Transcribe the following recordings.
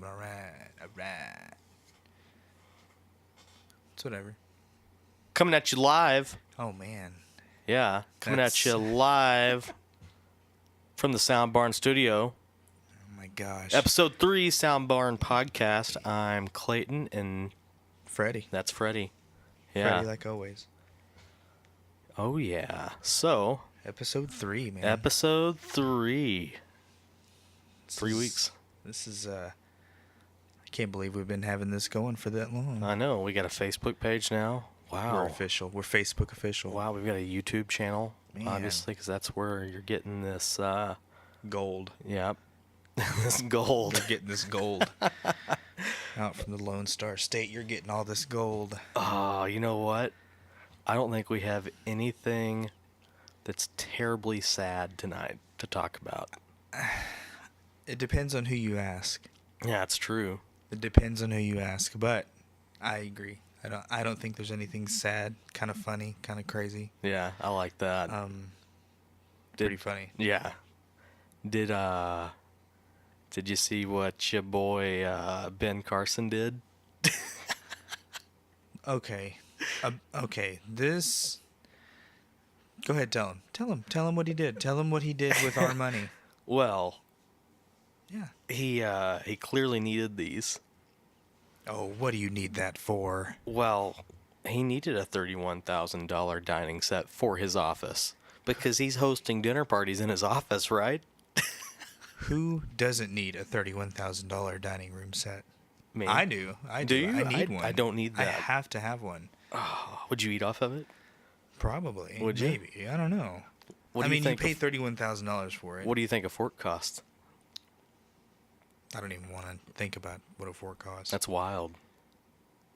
All right. It's whatever. Coming at you live. Oh, man. Yeah, coming at you live from the Sound Barn studio. Oh, my gosh. Episode 3, Sound Barn Podcast. I'm Clayton, and Freddie. that's Freddie. Yeah. Freddie, like always. Oh, yeah. So. Episode 3, man. Episode 3. 3 weeks. This is, I can't believe we've been having this going for that long. I know. We got a Facebook page now. Wow. We're official. We're Facebook official. Wow, we've got a YouTube channel, Man. obviously, because that's where you're getting this, Gold. Yep. This gold. You're getting this gold. Out from the Lone Star State, you're getting all this gold. Oh, you know what? I don't think we have anything that's terribly sad tonight to talk about. It depends on who you ask. Yeah, it's true. It depends on who you ask, but I agree. I don't think there's anything sad, kind of funny, kind of crazy. Yeah, I like that. Pretty funny. Yeah. Did you see what your boy Ben Carson did? Okay. This. Go ahead, tell him. Tell him what he did. Tell him what he did with our money. Well, yeah. He clearly needed these. Oh, what do you need that for? Well, he needed a $31,000 dining set for his office because he's hosting dinner parties in his office, right? Who doesn't need a $31,000 dining room set? Me. I do. Do you? I need one. I don't need that. I have to have one. Oh, would you eat off of it? Probably. Would you? Maybe. I don't know. What I do mean, you you think pay $31,000 for it. What do you think a fork costs? I don't even want to think about what a fork costs. That's wild.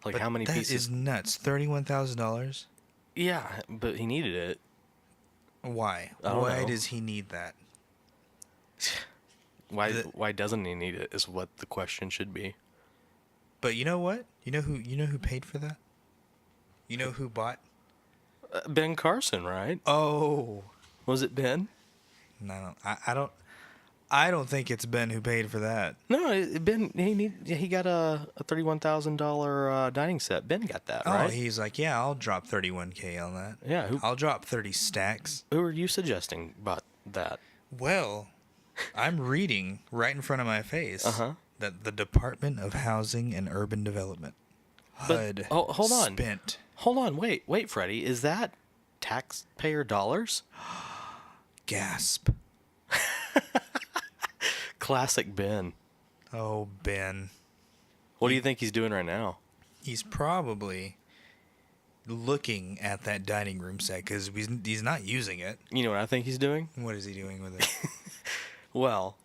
Like, But how many pieces? That is nuts. $31,000? Yeah, but he needed it. Why? I don't Why know. does he need that? Why doesn't he need it is what the question should be. But you know what? You know who paid for that? You know who bought? Ben Carson, right? Oh. Was it Ben? No, I don't think it's Ben who paid for that. No, Ben. He got a $31,000 dining set. Ben got that, right? Oh, he's like, yeah, I'll drop $31K on that. Yeah, I'll drop 30 stacks. Who are you suggesting bought that? Well, I'm reading right in front of my face that the Department of Housing and Urban Development, HUD, hold on. spent. Hold on, wait, Freddie. Is that taxpayer dollars? Gasp. Classic Ben. Oh, Ben. What do you think he's doing right now? He's probably looking at that dining room set because he's not using it. You know what I think he's doing? What is he doing with it? Well,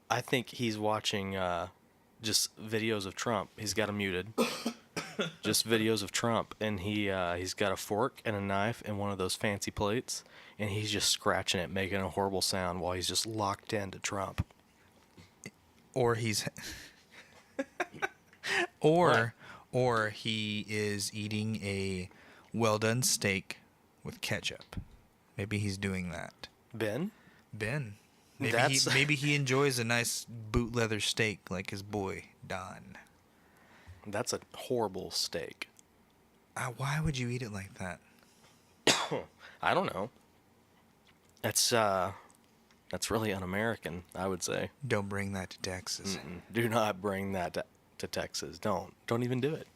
I think he's watching just videos of Trump. He's got him muted. Just videos of Trump, and he's got a fork and a knife and one of those fancy plates, and he's just scratching it, making a horrible sound while he's just locked into Trump. Or he's or he is eating a well done steak with ketchup. Maybe he's doing that. Ben? Maybe he enjoys a nice boot leather steak like his boy Don. That's a horrible steak. Why would you eat it like that? I don't know. That's really un-American, I would say. Don't bring that to Texas. Do not bring that to Texas. Don't even do it.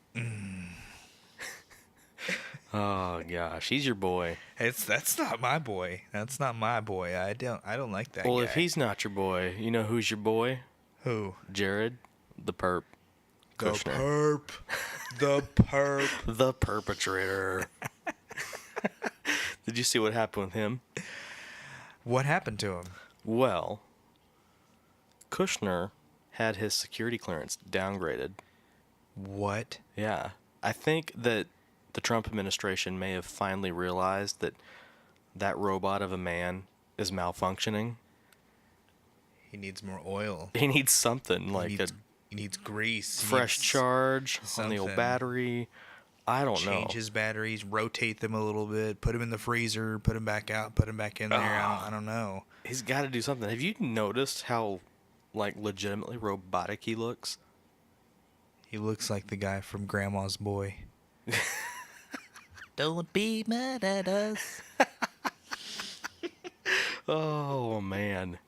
Oh gosh, he's your boy. That's not my boy. That's not my boy. I don't like that. Well, guy. if he's not your boy, you know who's your boy? Who? Jared, the perp. Kushner. The perp. The perpetrator. Did you see what happened with him? What happened to him? Well, Kushner had his security clearance downgraded. What? Yeah. I think that the Trump administration may have finally realized that robot of a man is malfunctioning. He needs more oil. He needs something He needs grease. Fresh charge on the old battery. I don't know. Change his batteries, rotate them a little bit, put them in the freezer, put them back out, put them back in there. I don't know. He's got to do something. Have you noticed how, legitimately robotic he looks? He looks like the guy from Grandma's Boy. Don't be mad at us. Oh, man.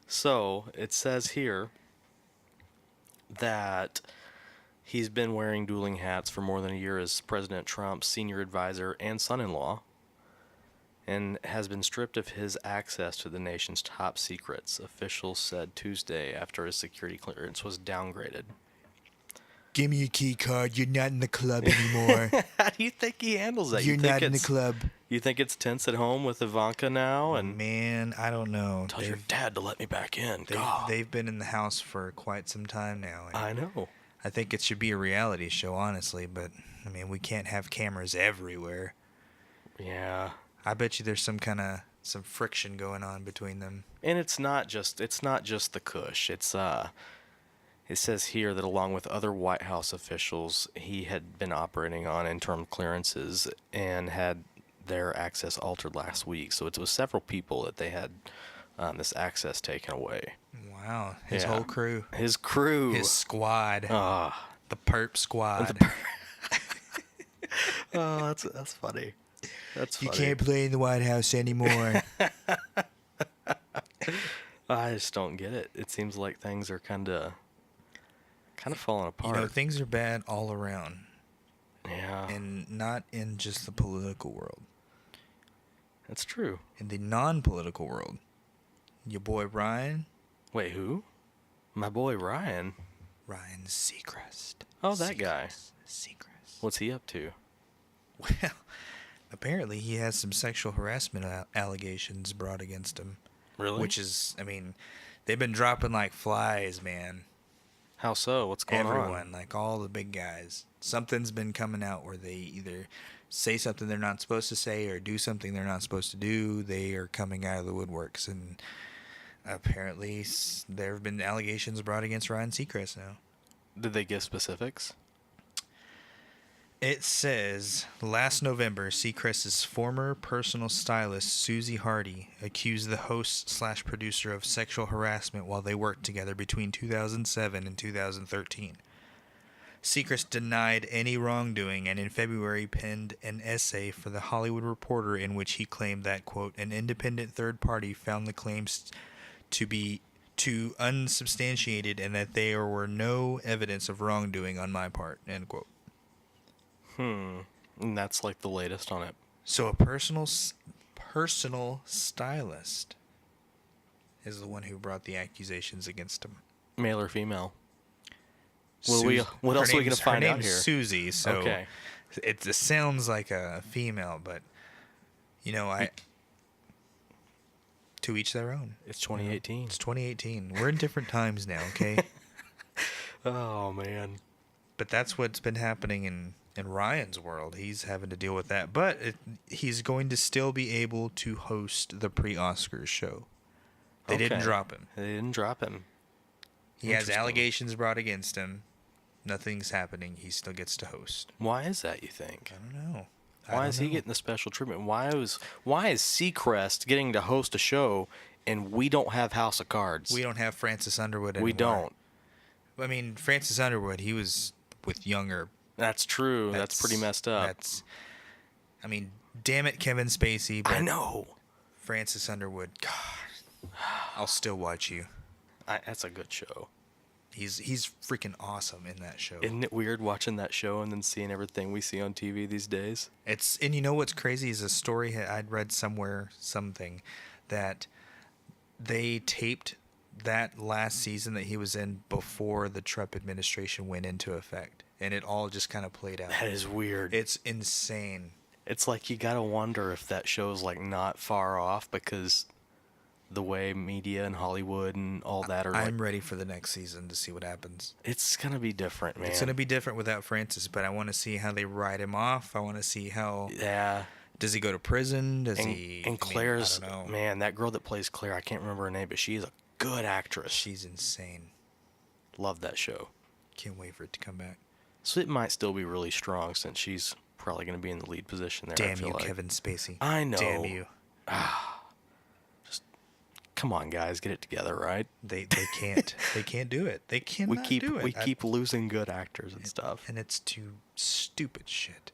So, it says here that he's been wearing dueling hats for more than a year as President Trump's senior advisor and son-in-law, and has been stripped of his access to the nation's top secrets, officials said Tuesday after his security clearance was downgraded. Give me your key card. You're not in the club anymore. How do you think he handles that? You're not in the club. You think it's tense at home with Ivanka now? And man, I don't know. Tell your dad to let me back in. They've been in the house for quite some time now. I know. I think it should be a reality show, honestly, but I mean, we can't have cameras everywhere. Yeah. I bet you there's some friction going on between them. And it's not just the Kush. It says here that along with other White House officials, he had been operating on interim clearances and had their access altered last week. So it was several people that they had this access taken away. Wow. His whole crew. His crew. His squad. The perp squad. Oh, that's funny. That's funny. You can't play in the White House anymore. I just don't get it. It seems like things are kind of falling apart. You know, things are bad all around. Yeah. And not in just the political world. That's true. In the non-political world. Your boy Ryan. Wait, who? My boy Ryan? Ryan Seacrest. Oh, that guy. Seacrest. What's he up to? Well, apparently he has some sexual harassment allegations brought against him. Really? Which is, I mean, they've been dropping like flies, man. How so? What's going on? Everyone, like all the big guys. Something's been coming out where they either say something they're not supposed to say or do something they're not supposed to do. They are coming out of the woodworks, and apparently there have been allegations brought against Ryan Seacrest now. Did they give specifics? It says, last November, Seacrest's former personal stylist, Susie Hardy, accused the host/producer of sexual harassment while they worked together between 2007 and 2013. Seacrest denied any wrongdoing and in February penned an essay for The Hollywood Reporter in which he claimed that, quote, an independent third party found the claims to be too unsubstantiated and that there were no evidence of wrongdoing on my part, end quote. And that's like the latest on it. So a personal stylist is the one who brought the accusations against him. Male or female? What else are we going to find out here? Susie, so okay. It sounds like a female, but you know, to each their own. It's 2018. It's 2018. We're in different times now, okay? Oh man. But that's what's been happening in Ryan's world. He's having to deal with that. But he's going to still be able to host the pre-Oscars show. They didn't drop him. He has allegations brought against him. Nothing's happening. He still gets to host. Why is that, you think? I don't know. Why is he getting the special treatment? Why is Seacrest getting to host a show and we don't have House of Cards? We don't have Francis Underwood anymore. We don't. I mean, Francis Underwood, he was with younger. That's true. That's pretty messed up. I mean, damn it, Kevin Spacey. But I know. Francis Underwood, God, I'll still watch you. That's a good show. He's freaking awesome in that show. Isn't it weird watching that show and then seeing everything we see on TV these days? And you know what's crazy is a story I'd read somewhere, something, that they taped that last season that he was in before the Trump administration went into effect. And it all just kind of played out. That is weird. It's insane. It's like you gotta wonder if that show's like not far off because the way media and Hollywood and all that are. I'm ready for the next season to see what happens. It's gonna be different, man. It's gonna be different without Francis, but I want to see how they write him off. I want to see how. Yeah. Does he go to prison? Does he? And Claire's, I don't know. man, that girl that plays Claire, I can't remember her name, but she's a good actress. She's insane. Love that show. Can't wait for it to come back. So it might still be really strong since she's probably going to be in the lead position there. Damn you, Kevin Spacey. I know. Damn you. come on, guys, get it together, right? They can't do it. They cannot do it. We keep losing good actors and stuff. And it's too stupid shit.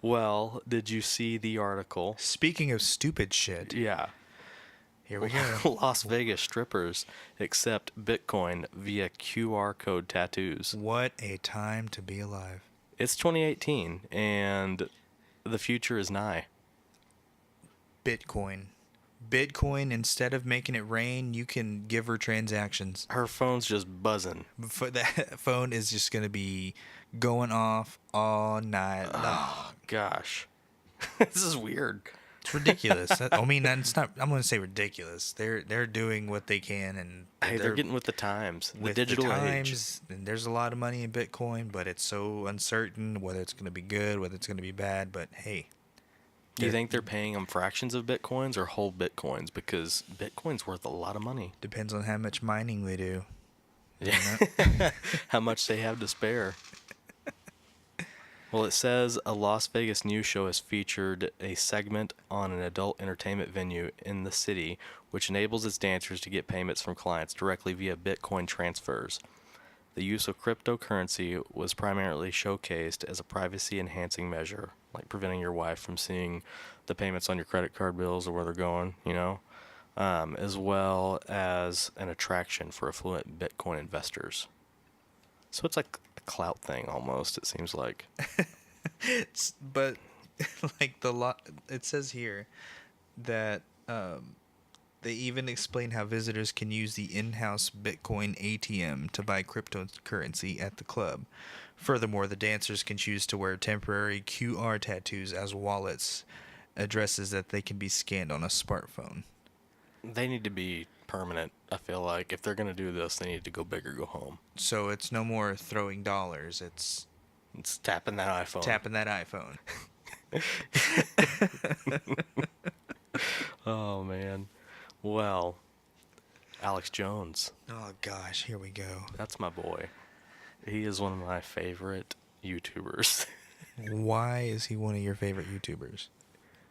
Well, did you see the article? Speaking of stupid shit, Yeah. here we go. Las Vegas strippers accept Bitcoin via QR code tattoos. What a time to be alive. It's 2018, and the future is nigh. Bitcoin. Instead of making it rain, you can give her transactions. Her phone's just buzzing. That phone is just going to be going off all night long. Oh, gosh. This is weird. It's ridiculous. I mean, that's not. I'm going to say ridiculous. They're doing what they can, and Hey, they're getting with the times, the with digital the age. times. And there's a lot of money in Bitcoin, but it's so uncertain whether it's going to be good, whether it's going to be bad. But hey, Do you think they're paying them fractions of Bitcoins or whole Bitcoins? Because Bitcoin's worth a lot of money. depends on how much mining they do. Yeah. How much they have to spare. Well, it says a Las Vegas news show has featured a segment on an adult entertainment venue in the city, which enables its dancers to get payments from clients directly via Bitcoin transfers. The use of cryptocurrency was primarily showcased as a privacy-enhancing measure, like preventing your wife from seeing the payments on your credit card bills or where they're going, as well as an attraction for affluent Bitcoin investors. So it's like a clout thing almost, it seems like. But like it says here that they even explain how visitors can use the in-house Bitcoin ATM to buy cryptocurrency at the club. Furthermore, the dancers can choose to wear temporary QR tattoos as wallets, addresses that they can be scanned on a smartphone. They need to be permanent, I feel like. If they're going to do this, they need to go big or go home. So it's no more throwing dollars, it's It's tapping that iPhone. tapping that iPhone. Oh, man. Well, Alex Jones. Oh gosh, here we go. That's my boy. He is one of my favorite YouTubers. Why is he one of your favorite YouTubers?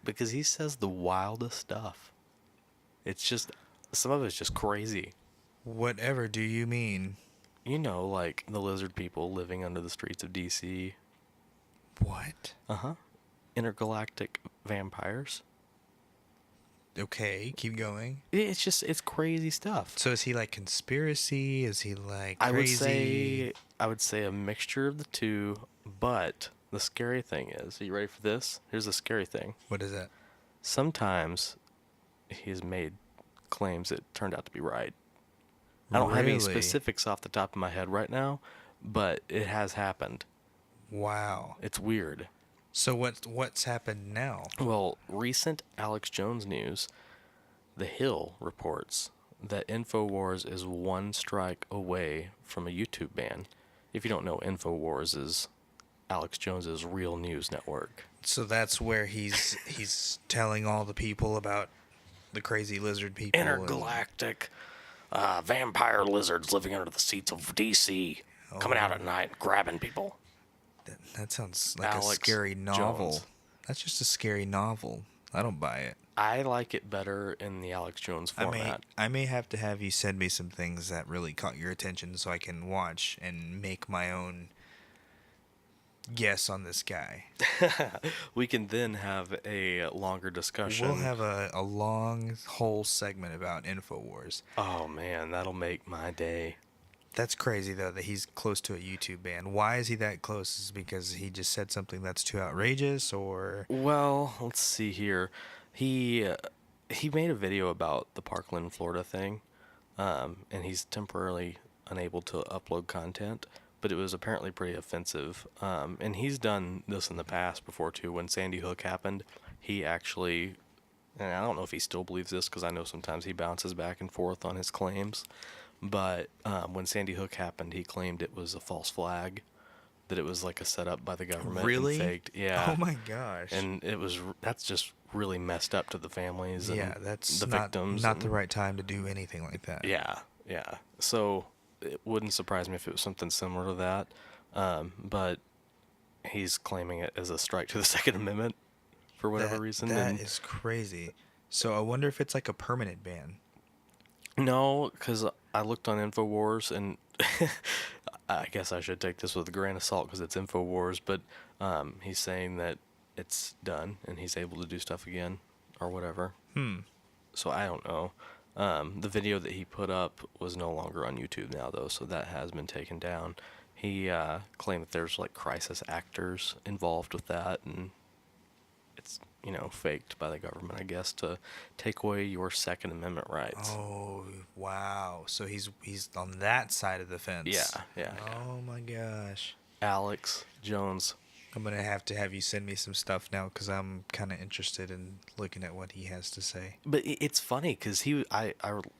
Because he says the wildest stuff. It's just, some of it's just crazy. Whatever do you mean? Like the lizard people living under the streets of DC. What? Uh-huh. Intergalactic vampires. Okay, keep going. It's crazy stuff. So is he like conspiracy? Is he like crazy? I would say a mixture of the two, but the scary thing is, are you ready for this? Here's the scary thing. What is that? Sometimes he's made claims that turned out to be right. I don't have any Really? specifics off the top of my head right now, but it has happened. Wow. It's weird. So what's happened now? Well, recent Alex Jones news, The Hill reports that InfoWars is one strike away from a YouTube ban. If you don't know, InfoWars is Alex Jones's real news network. So that's where he's telling all the people about the crazy lizard people. Intergalactic vampire lizards living under the seats of DC, coming out at night, grabbing people. That sounds like Alex a scary novel. Jones. That's just a scary novel. I don't buy it. I like it better in the Alex Jones format. I may have to have you send me some things that really caught your attention so I can watch and make my own guess on this guy. We can then have a longer discussion. We'll have a long whole segment about InfoWars. Oh man, that'll make my day. That's crazy though that he's close to a YouTube ban. Why is he that close? Is it because he just said something that's too outrageous, or? Well, let's see here. He made a video about the Parkland, Florida thing, and he's temporarily unable to upload content. But it was apparently pretty offensive. And he's done this in the past before too. When Sandy Hook happened, he actually, and I don't know if he still believes this because I know sometimes he bounces back and forth on his claims. But when Sandy Hook happened, he claimed it was a false flag, that it was like a setup by the government. Really? And faked. Yeah. Oh my gosh. And that's just really messed up to the families and that's the not, victims. Not the right time to do anything like that. Yeah, yeah. So it wouldn't surprise me if it was something similar to that. But he's claiming it as a strike to the Second Amendment for whatever reason. That is crazy. So I wonder if it's like a permanent ban. No, because I looked on InfoWars, and I guess I should take this with a grain of salt because it's InfoWars, but he's saying that it's done and he's able to do stuff again or whatever. So I don't know. The video that he put up was no longer on YouTube now, though, so that has been taken down. He claimed that there's like crisis actors involved with that, and it's, faked by the government, I guess, to take away your Second Amendment rights. Oh, wow. So he's on that side of the fence. Yeah. Oh my gosh. Alex Jones. I'm going to have you send me some stuff now because I'm kind of interested in looking at what he has to say. But it's funny because I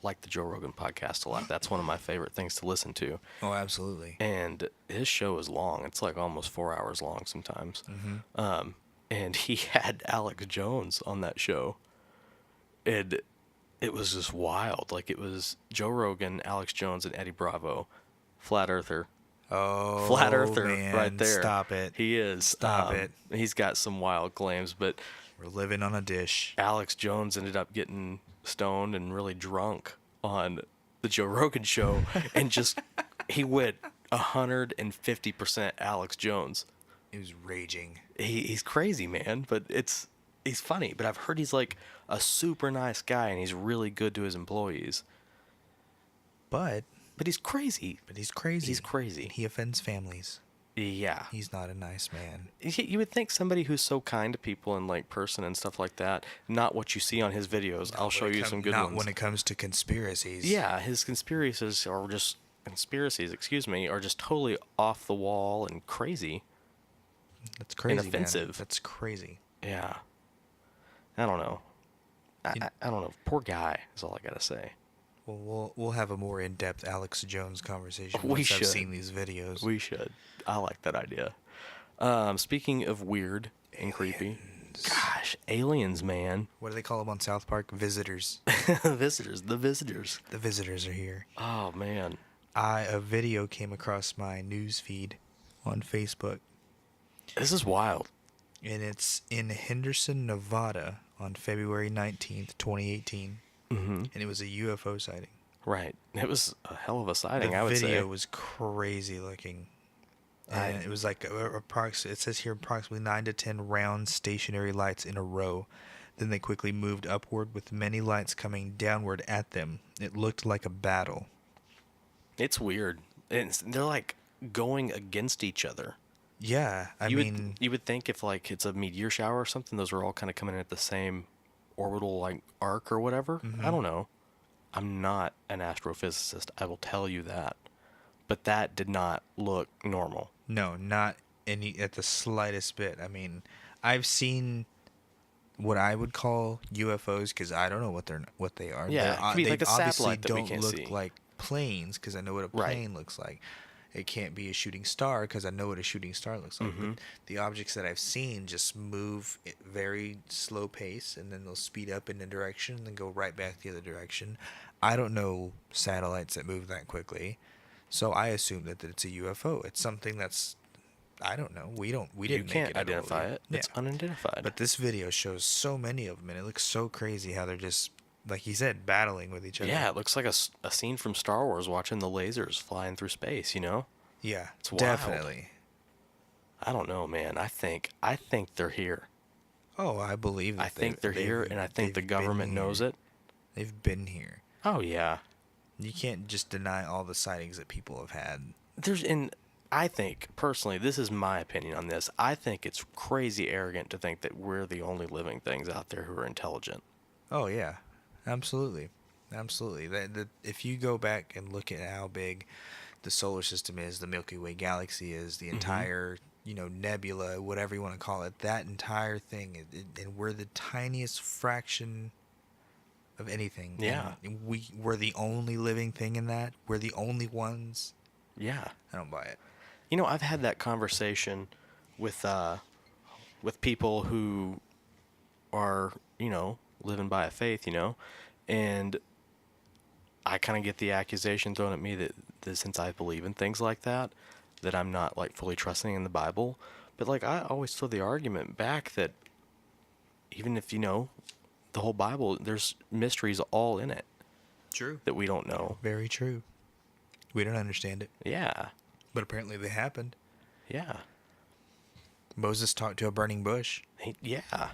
like the Joe Rogan podcast a lot. That's one of my favorite things to listen to. Oh, absolutely. And his show is long. It's like almost 4 hours long sometimes. And he had Alex Jones on that show. And it was just wild. Like, it was Joe Rogan, Alex Jones, and Eddie Bravo. Flat Earther. Oh, Flat Earther man, right there. Stop it. He is. Stop it. He's got some wild claims, but We're living on a dish. Alex Jones ended up getting stoned and really drunk on the Joe Rogan show, and just he went 150% Alex Jones. He was raging. He's crazy, man, but he's funny. But I've heard he's like a super nice guy, and he's really good to his employees. But he's crazy. he's crazy. He's crazy. He offends families. Yeah. He's not a nice man. You would think somebody who's so kind to people in like person and stuff like that, not what you see on his videos. I'll show you some good not ones. when it comes to conspiracies. Yeah, his conspiracies are just totally off the wall and crazy. That's crazy, and offensive. Man. That's crazy. Yeah. I don't know. I don't know. Poor guy is all I gotta say. Well, we'll have a more in-depth Alex Jones conversation We once should. I've seen these videos. We should. I like that idea. Speaking of weird and creepy, gosh, aliens, man. What do they call them on South Park? Visitors. Visitors. The visitors. The visitors are here. Oh man. A video came across my news feed on Facebook, This is wild. and it's in Henderson, Nevada, on February 19th, 2018, and it was a UFO sighting. Right. It was a hell of a sighting, The I would say. video was crazy looking. And it was like it says here approximately 9 to 10 round stationary lights in a row. Then they quickly moved upward with many lights coming downward at them. It looked like a battle. It's weird. They're like going against each other. Yeah, I mean, you would think if like it's a meteor shower or something, those are all kind of coming in at the same orbital like arc or whatever. I don't know. I'm not an astrophysicist. I will tell you that. But that did not look normal. no, not any at the slightest bit. I mean, I've seen what I would call UFOs because I don't know what they are. Yeah, it could be they like a obviously satellite that we don't can't look see. like planes because I know what a Right. plane looks like. It can't be a shooting star because I know what a shooting star looks like. But the objects that I've seen just move at very slow pace, and then they'll speed up in a direction and then go right back the other direction. I don't know satellites that move that quickly, so I assume that it's a UFO. It's something that's, I don't know. We You didn't make can't it at all. identify it. Yeah. It's unidentified. But this video shows so many of them, and it looks so crazy how they're just, like he said, battling with each other. yeah, it looks like a scene from Star Wars watching the lasers flying through space, you know? Yeah, It's wild. definitely. I don't know, man. I think they're here. Oh, I believe that I think they're here, and I think the they've been government knows here. it. They've been here. Oh, yeah. You can't just deny all the sightings that people have had. I think, personally, this is my opinion on this. I think it's crazy arrogant to think that we're the only living things out there who are intelligent. Oh, yeah. Absolutely. Absolutely. If you go back and look at how big the solar system is, the Milky Way galaxy is, the entire, nebula, whatever you want to call it, that entire thing, and we're the tiniest fraction of anything. Yeah. And we're the only living thing in that. We're the only ones. Yeah. I don't buy it. I've had that conversation with people who are, living by a faith, and I kind of get the accusation thrown at me that since I believe in things like that I'm not like fully trusting in the Bible. But like I always throw the argument back that even if the whole Bible, there's mysteries all in it True. that we don't know. Very true. We don't understand it, Yeah. but apparently they happened. Yeah. Moses talked to a burning bush. Yeah.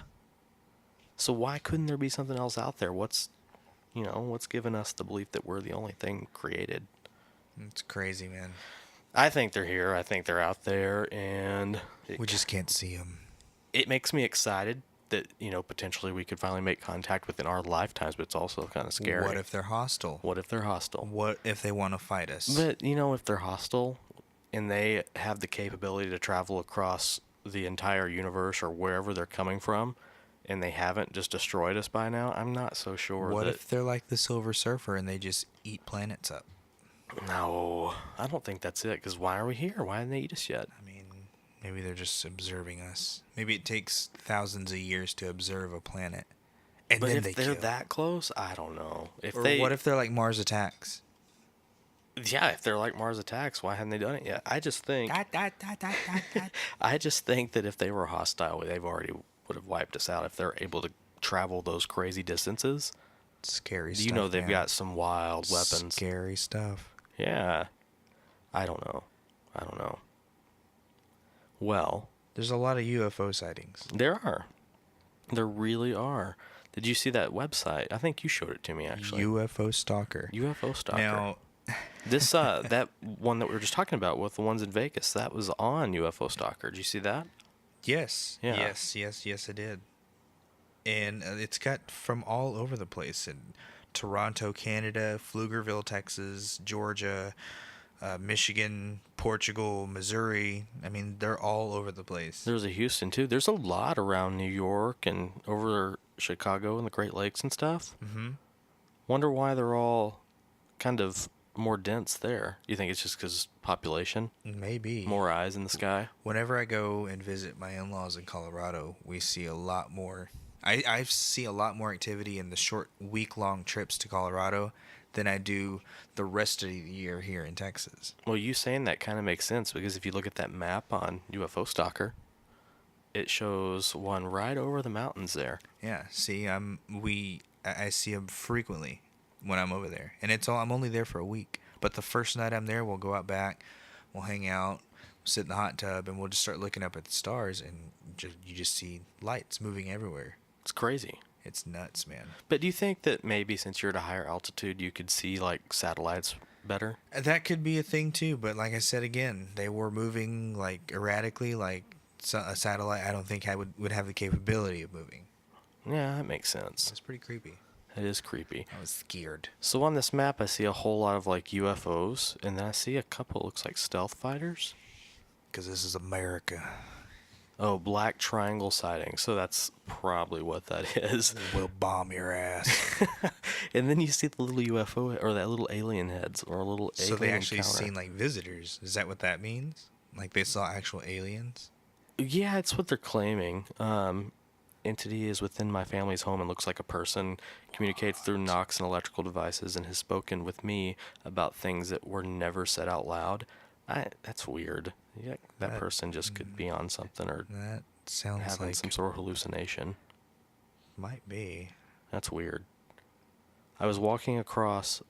So why couldn't there be something else out there? What's given us the belief that we're the only thing created? It's crazy, man. I think they're here. I think they're out there, and We just can't see them. it makes me excited that, potentially we could finally make contact within our lifetimes, but it's also kind of scary. What if they're hostile? What if they're hostile? What if they want to fight us? But, if they're hostile and they have the capability to travel across the entire universe or wherever they're coming from, and they haven't just destroyed us by now, I'm not so sure What that... if they're like the Silver Surfer and they just eat planets up? No, I don't think that's it, because why are we here? Why didn't they eat us yet? I mean, maybe they're just observing us. Maybe it takes thousands of years to observe a planet. And But then if they they're kill. that close, I don't know. What if they're like Mars Attacks? Yeah, if they're like Mars Attacks, why haven't they done it yet? I just think that if they were hostile, they've already would have wiped us out. If they're able to travel those crazy distances, Scary stuff. they've man. got some wild weapons. Scary stuff. Yeah, I don't know. Well, There's a lot of UFO sightings. there are. There really are. Did you see that website? I think you showed it to me, actually. UFO Stalker. UFO Stalker. Now, This that one that we were just talking about with the ones in Vegas, that was on UFO Stalker. Did you see that? yes. Yeah. Yes, I did. And it's got from all over the place. In Toronto, Canada, Pflugerville, Texas, Georgia, Michigan, Portugal, Missouri. I mean, they're all over the place. There's a Houston too. There's a lot around New York and over Chicago and the Great Lakes and stuff. Mm-hmm. Wonder why they're all kind of more dense there. You think it's just because population? Maybe. More eyes in the sky? Whenever I go and visit my in-laws in Colorado, we see a lot more. I see a lot more activity in the short week-long trips to Colorado than I do the rest of the year here in Texas. Well, you saying that kind of makes sense because if you look at that map on UFO Stalker, it shows one right over the mountains there. Yeah, see, I see them frequently when I'm over there, and I'm only there for a week. But the first night I'm there, we'll go out back, we'll hang out, sit in the hot tub, and we'll just start looking up at the stars, and you just see lights moving everywhere. It's crazy. It's nuts, man. But do you think that maybe since you're at a higher altitude, you could see like satellites better? That could be a thing too, but like I said again, they were moving like erratically, like a satellite. I don't think would have the capability of moving. Yeah, that makes sense. It's pretty creepy. It is creepy. I was scared. So on this map, I see a whole lot of like UFOs, and then I see a couple looks like stealth fighters. Because this is America. Oh, black triangle sighting. So that's probably what that is. We'll bomb your ass. And then you see the little UFO or that little alien heads or a little alien So they actually encounter. seen like visitors. Is that what that means? Like they saw actual aliens? Yeah, it's what they're claiming. Entity is within my family's home and looks like a person, communicates through knocks and electrical devices, and has spoken with me about things that were never said out loud. That's weird. Yeah, that person just could be on something or That sounds having like some sort of hallucination. might be. That's weird. I was walking across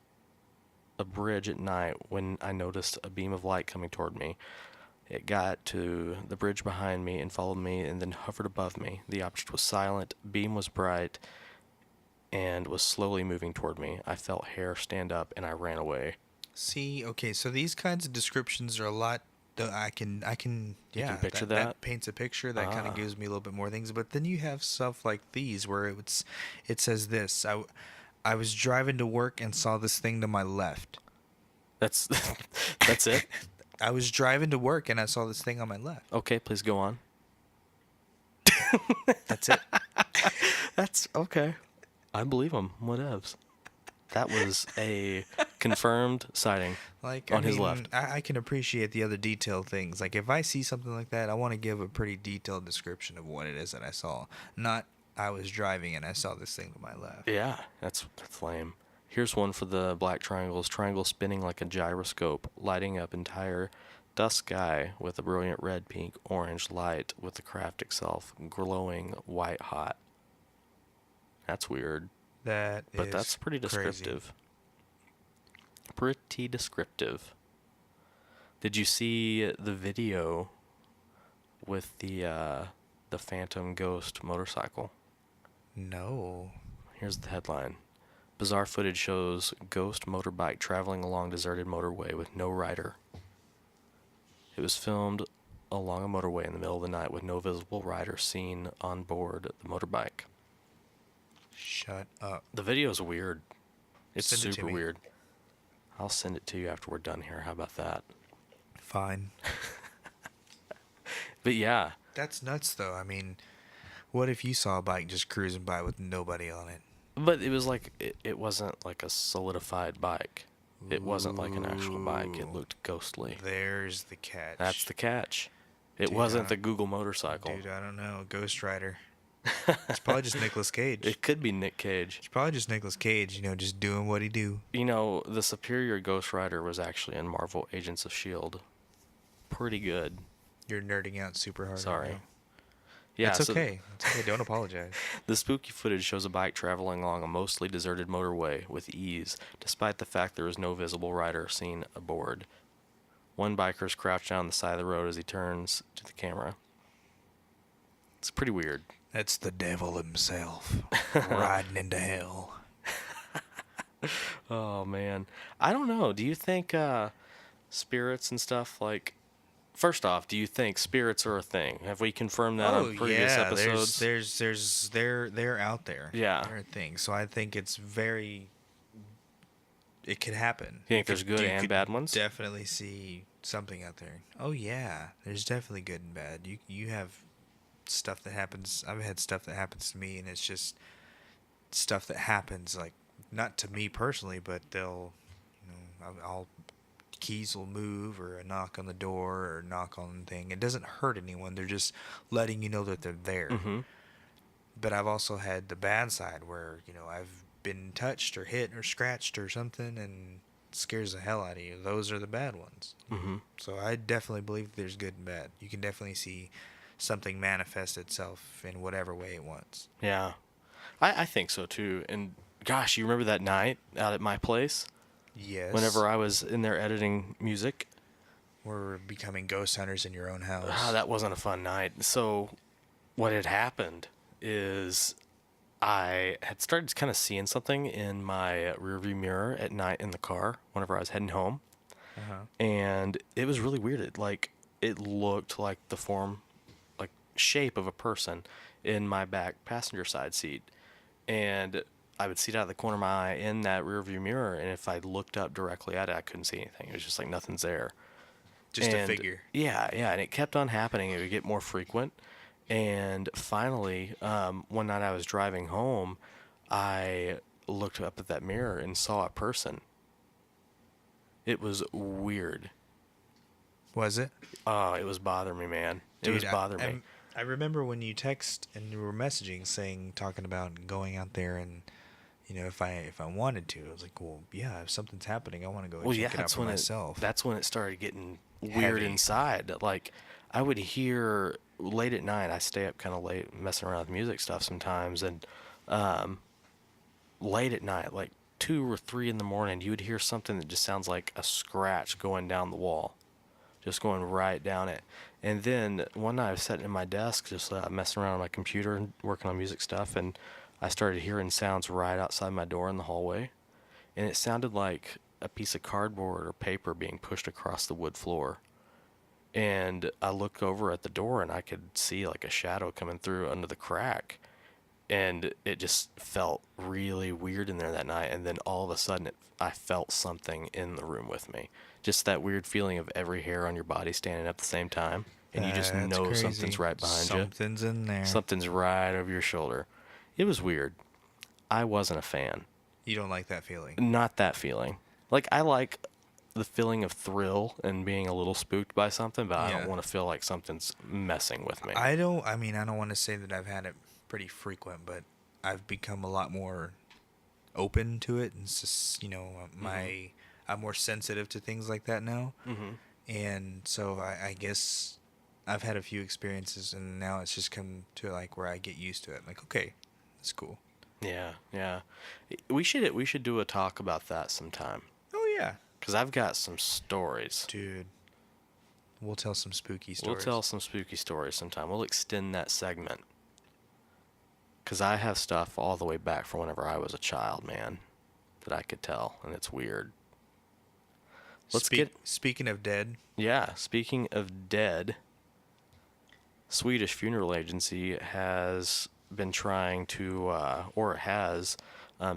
a bridge at night when I noticed a beam of light coming toward me. It got to the bridge behind me and followed me and then hovered above me. The object was silent, beam was bright, and was slowly moving toward me. I felt hair stand up and I ran away. See, okay, so these kinds of descriptions are a lot. I can, yeah, can picture that that? paints a picture that kind Ah. of gives me a little bit more things. But then you have stuff like these where it says this. I was driving to work and saw this thing to my left. That's that's it? I was driving to work and I saw this thing on my left. Okay, please go on. That's it. That's okay. I believe him. Whatevs. That was a confirmed sighting Like on his left. I can appreciate the other detailed things. Like if I see something like that, I want to give a pretty detailed description of what it is that I saw. Not I was driving and I saw this thing to my left. Yeah, that's lame. Here's one for the black triangles. Triangle spinning like a gyroscope, lighting up entire dusk sky with a brilliant red, pink, orange light with the craft itself glowing white hot. That's weird. That But is that's pretty crazy. descriptive. Pretty descriptive. Did you see the video with the Phantom Ghost motorcycle? No. Here's the headline. Bizarre footage shows ghost motorbike traveling along deserted motorway with no rider. It was filmed along a motorway in the middle of the night with no visible rider seen on board the motorbike. Shut up. The video's weird. It's Send it to super me. weird. I'll send it to you after we're done here. How about that? Fine. But yeah, That's nuts, though. I mean, what if you saw a bike just cruising by with nobody on it? but it was like it wasn't like a solidified bike. It wasn't like an actual bike. It Ooh. looked ghostly. There's the catch. That's the catch. It Dude, wasn't the Google motorcycle. Dude, I don't know. Ghost Rider. It's probably just Nicolas Cage. It could be Nick Cage. It's probably just Nicolas Cage, just doing what he do. The superior Ghost Rider was actually in Marvel Agents of S.H.I.E.L.D. Pretty good. You're nerding out super hard. Sorry. Right now. Yeah, It's so okay. It's okay. Don't apologize. the spooky footage shows a bike traveling along a mostly deserted motorway with ease, despite the fact there is no visible rider seen aboard. One biker is crouched down the side of the road as he turns to the camera. It's pretty weird. That's the devil himself riding into hell. Oh, man. I don't know. Do you think spirits and stuff, like... First off, do you think spirits are a thing? Have we confirmed that on previous episodes? They're out there. Yeah. They're a thing. So I think it's very... It could happen. You think there's good You and could bad ones? Definitely see something out there. Oh, yeah. There's definitely good and bad. You have stuff that happens. I've had stuff that happens to me, and it's just stuff that happens, like, not to me personally, but they'll, I'll keys will move, or a knock on the door, or knock on the thing. It doesn't hurt anyone. They're just letting you know that they're there. Mm-hmm. But I've also had the bad side where, I've been touched or hit or scratched or something, and it scares the hell out of you. Those are the bad ones. Mm-hmm. So I definitely believe there's good and bad. You can definitely see something manifest itself in whatever way it wants. Yeah. I think so, too. And, gosh, you remember that night out at my place? Yes. Whenever I was in there editing music? We're becoming ghost hunters in your own house. Ah, that wasn't a fun night. So, what had happened is I had started kind of seeing something in my rearview mirror at night in the car whenever I was heading home. Uh-huh. And it was really weird. It looked like the form, like shape of a person in my back passenger side seat. And I would see it out of the corner of my eye in that rearview mirror, and if I looked up directly at it, I couldn't see anything. It was just like nothing's there. Just And a figure. Yeah, and it kept on happening. It would get more frequent. And finally, one night I was driving home, I looked up at that mirror and saw a person. It was weird. Was it? Oh, it was bothering me, man. It Dude, was bothering me. I remember when you text and you were messaging talking about going out there and, if I wanted to. I was like, well, yeah, if something's happening, I want to go check it out for myself. That's when it started getting weird Heavy. inside. Like, I would hear late at night, I stay up kind of late messing around with music stuff sometimes, and late at night, like 2 or 3 in the morning, you would hear something that just sounds like a scratch going down the wall, just going right down it. And then one night I was sitting at my desk just messing around on my computer and working on music stuff, and I started hearing sounds right outside my door in the hallway, and it sounded like a piece of cardboard or paper being pushed across the wood floor. And I looked over at the door, and I could see like a shadow coming through under the crack, and it just felt really weird in there that night. And then all of a sudden I felt something in the room with me, just that weird feeling of every hair on your body standing up at the same time, and you just That's know crazy. something's right behind you. Something's in there. Something's right over your shoulder. It was weird. I wasn't a fan. You don't like that feeling. Not that feeling. Like, I like the feeling of thrill and being a little spooked by something, but I Yeah. don't want to feel like something's messing with me. I don't want to say that I've had it pretty frequent, but I've become a lot more open to it. And it's just, I'm more sensitive to things like that now. Mm-hmm. And so I guess I've had a few experiences, and now it's just come to like where I get used to it. I'm like, okay, that's cool. Yeah, yeah. We should do a talk about that sometime. Oh yeah, Because I've got some stories. dude. We'll tell some spooky We'll stories. tell some spooky stories sometime. We'll extend that segment. Because I have stuff all the way back from whenever I was a child, man, that I could tell, and it's weird. Speaking of dead, Yeah, speaking of dead, Swedish funeral agency has been trying to, or has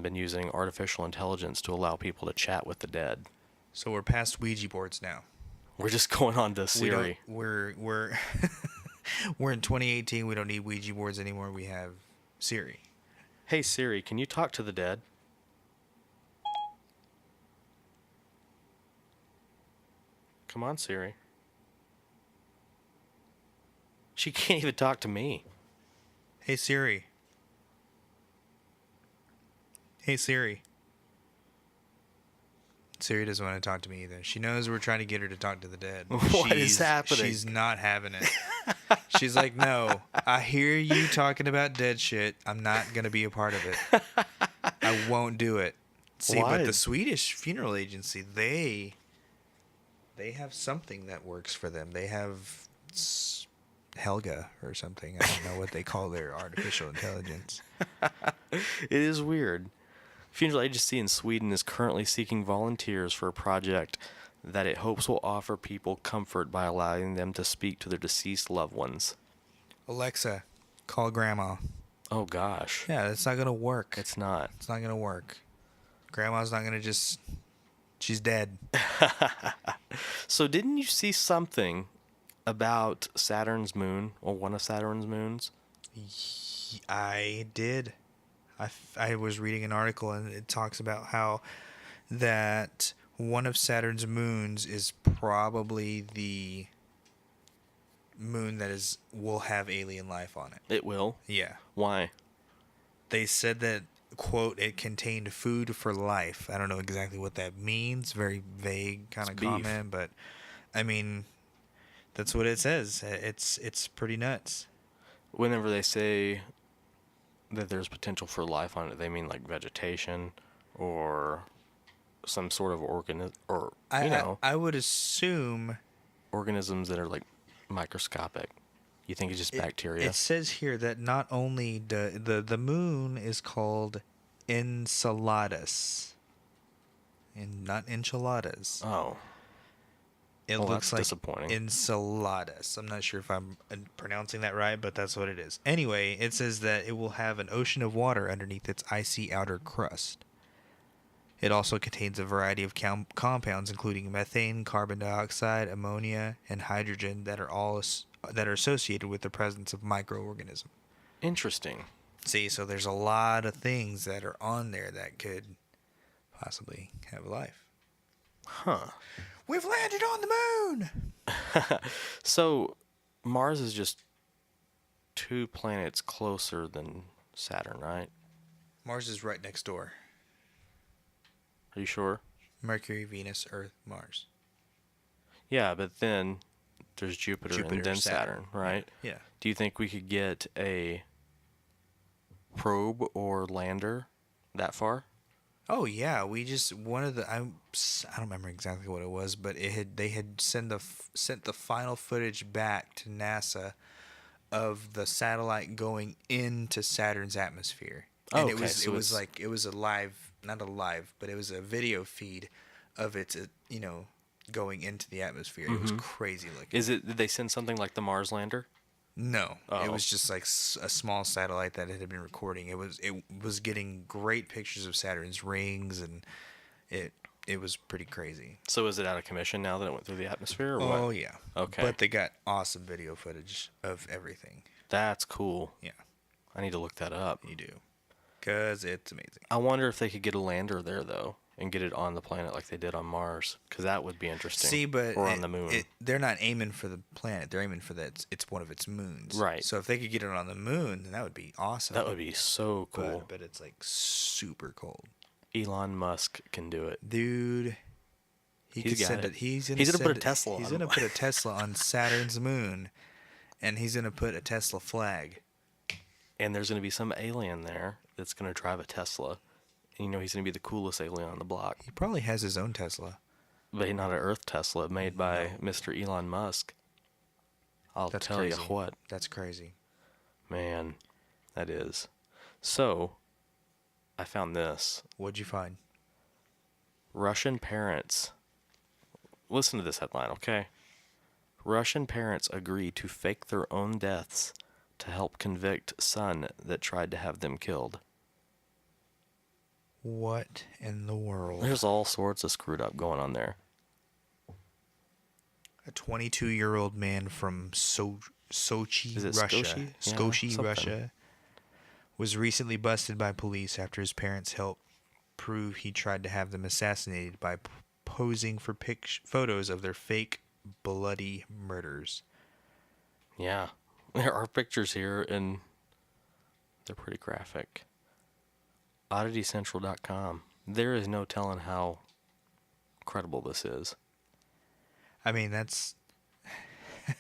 been using artificial intelligence to allow people to chat with the dead. so we're past Ouija boards now. We're just going on to Siri. We're we're in 2018. We don't need Ouija boards anymore. We have Siri. Hey Siri, can you talk to the dead? Come on, Siri. She can't even talk to me. Hey Siri. Hey Siri. Siri doesn't want to talk to me either. She knows we're trying to get her to talk to the dead. What is happening? She's not having it. She's like, no, I hear you talking about dead shit. I'm not going to be a part of it. I won't do it. See, Why? but the Swedish funeral agency, they have something that works for them. They have Helga or something. I don't know what they call their artificial intelligence. It is weird. Funeral agency in Sweden is currently seeking volunteers for a project that it hopes will offer people comfort by allowing them to speak to their deceased loved ones. Alexa, call grandma. Oh gosh. Yeah, that's not going to work. It's not. It's not going to work. Grandma's not going to just... She's dead. So didn't you see something about Saturn's moon, or one of Saturn's moons? I did. I was reading an article and it talks about how that one of Saturn's moons is probably the moon that will have alien life on it. It will? Yeah. Why? They said that, quote, it contained food for life. I don't know exactly what that means. Very vague kind of beef. comment, but I mean, that's what it says. It's pretty nuts. Whenever they say that there's potential for life on it, they mean like vegetation or some sort of organism, or I would assume organisms that are like microscopic. You think it's just bacteria? It says here that not only the moon is called Enceladus, and not enchiladas. Oh. It Well, looks that's like disappointing. Enceladus. I'm not sure if I'm pronouncing that right, but that's what it is. Anyway, it says that it will have an ocean of water underneath its icy outer crust. It also contains a variety of compounds, including methane, carbon dioxide, ammonia, and hydrogen that are associated with the presence of microorganisms. Interesting. See, so there's a lot of things that are on there that could possibly have life. Huh. We've landed on the moon! So, Mars is just 2 planets closer than Saturn, right? Mars is right next door. Are you sure? Mercury, Venus, Earth, Mars. Yeah, but then there's Jupiter and then Saturn, right? Yeah. Do you think we could get a probe or lander that far? Oh yeah, we just one of the I don't remember exactly what it was, but they had sent the final footage back to NASA of the satellite going into Saturn's atmosphere. And Oh, it okay, was so it was it's- like it was a live, not a live, but it was a video feed of it, going into the atmosphere. It was crazy looking. Did they send something like the Mars lander? No, it Oh. was just like a small satellite that it had been recording. It was getting great pictures of Saturn's rings, and it was pretty crazy. So is it out of commission now that it went through the atmosphere, or Oh what? yeah. Okay. But they got awesome video footage of everything. That's cool. Yeah, I need to look that up. you do, cause it's amazing. I wonder if they could get a lander there, though, and get it on the planet like they did on Mars, because that would be interesting. See, but or on the moon. they're not aiming for the planet. They're aiming for that. It's one of its moons. Right. So if they could get it on the moon, then that would be awesome. That would be so cool. But it's like super cold. Elon Musk can do it. Dude, he He's could got send it. it. He's gonna He's gonna put a send it- Tesla He's on gonna it. put a Tesla on Saturn's moon, and he's gonna put a Tesla flag and there's going to be some alien there that's going to drive a Tesla. And you know he's going to be the coolest alien on the block. He probably has his own Tesla. But not an Earth Tesla made by No. Mr. Elon Musk. I'll That's tell crazy. you what. That's crazy. Man, that is. So, I found this. What'd you find? Russian parents. Listen to this headline, okay? Russian parents agree to fake their own deaths to help convict son that tried to have them killed. What in the world? There's all sorts of screwed up going on there. A 22-year-old man from Sochi, Is it Russia. Skoshi? Yeah, Skoshi, something. Russia. Was recently busted by police after his parents helped prove he tried to have them assassinated by posing for photos of their fake bloody murders. Yeah. There are pictures here, and they're pretty graphic. OddityCentral.com. There is no telling how credible this is. I mean, that's